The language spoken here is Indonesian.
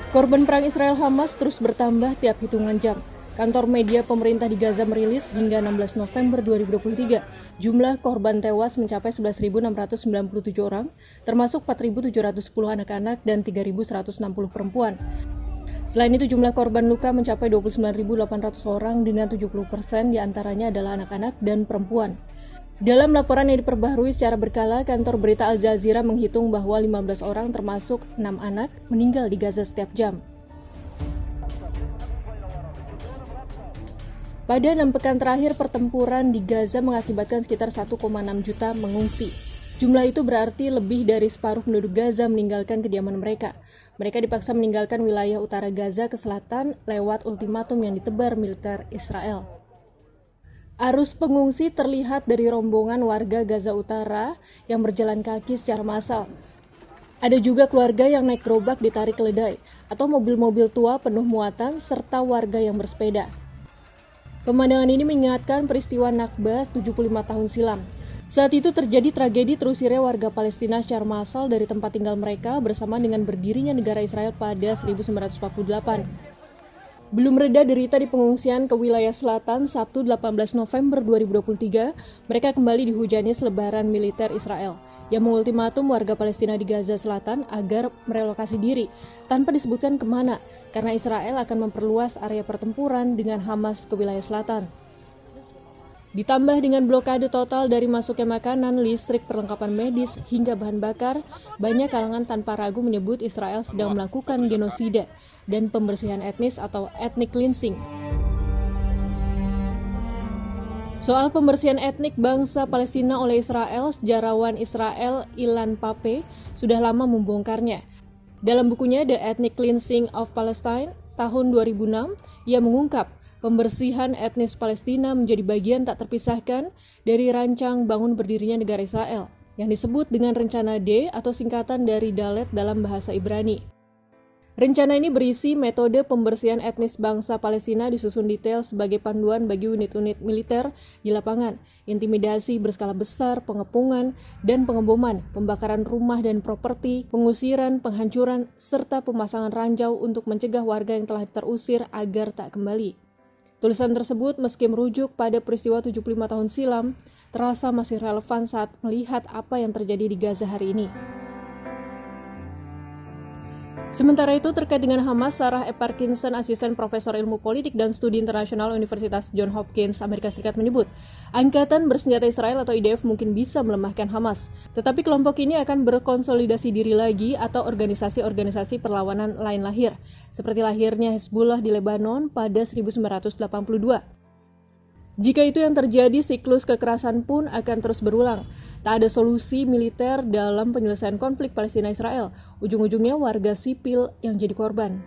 Korban perang Israel-Hamas terus bertambah tiap hitungan jam. Kantor media pemerintah di Gaza merilis hingga 16 November 2023, jumlah korban tewas mencapai 11.697 orang, termasuk 4.710 anak-anak dan 3.160 perempuan. Selain itu, jumlah korban luka mencapai 29.800 orang dengan 70% diantaranya adalah anak-anak dan perempuan. Dalam laporan yang diperbaharui secara berkala, kantor berita Al Jazeera menghitung bahwa 15 orang termasuk 6 anak meninggal di Gaza setiap jam. Pada 6 pekan terakhir, pertempuran di Gaza mengakibatkan sekitar 1,6 juta mengungsi. Jumlah itu berarti lebih dari separuh penduduk Gaza meninggalkan kediaman mereka. Mereka dipaksa meninggalkan wilayah utara Gaza ke selatan lewat ultimatum yang ditebar militer Israel. Arus pengungsi terlihat dari rombongan warga Gaza Utara yang berjalan kaki secara massal. Ada juga keluarga yang naik gerobak ditarik keledai, atau mobil-mobil tua penuh muatan, serta warga yang bersepeda. Pemandangan ini mengingatkan peristiwa Nakba 75 tahun silam. Saat itu terjadi tragedi terusirnya warga Palestina secara massal dari tempat tinggal mereka bersama dengan berdirinya negara Israel pada 1948. Belum reda derita di pengungsian ke wilayah selatan, Sabtu 18 November 2023, mereka kembali dihujani selebaran militer Israel yang mengultimatum warga Palestina di Gaza Selatan agar merelokasi diri, tanpa disebutkan kemana, karena Israel akan memperluas area pertempuran dengan Hamas ke wilayah selatan. Ditambah dengan blokade total dari masuknya makanan, listrik, perlengkapan medis, hingga bahan bakar, banyak kalangan tanpa ragu menyebut Israel sedang melakukan genosida dan pembersihan etnis atau ethnic cleansing. Soal pembersihan etnik bangsa Palestina oleh Israel, sejarawan Israel Ilan Pappé sudah lama membongkarnya. Dalam bukunya The Ethnic Cleansing of Palestine tahun 2006, ia mengungkap pembersihan etnis Palestina menjadi bagian tak terpisahkan dari rancang bangun berdirinya negara Israel, yang disebut dengan Rencana D atau singkatan dari Dalet dalam bahasa Ibrani. Rencana ini berisi metode pembersihan etnis bangsa Palestina disusun detail sebagai panduan bagi unit-unit militer di lapangan, intimidasi berskala besar, pengepungan dan pengeboman, pembakaran rumah dan properti, pengusiran, penghancuran, serta pemasangan ranjau untuk mencegah warga yang telah terusir agar tak kembali. Tulisan tersebut meski merujuk pada peristiwa 75 tahun silam, terasa masih relevan saat melihat apa yang terjadi di Gaza hari ini. Sementara itu, terkait dengan Hamas, Sarah E. Parkinson, asisten profesor ilmu politik dan studi internasional Universitas Johns Hopkins, Amerika Serikat menyebut, Angkatan Bersenjata Israel atau IDF mungkin bisa melemahkan Hamas, tetapi kelompok ini akan berkonsolidasi diri lagi atau organisasi-organisasi perlawanan lain lahir, seperti lahirnya Hezbollah di Lebanon pada 1982. Jika itu yang terjadi, siklus kekerasan pun akan terus berulang. Tak ada solusi militer dalam penyelesaian konflik Palestina-Israel. Ujung-ujungnya warga sipil yang jadi korban.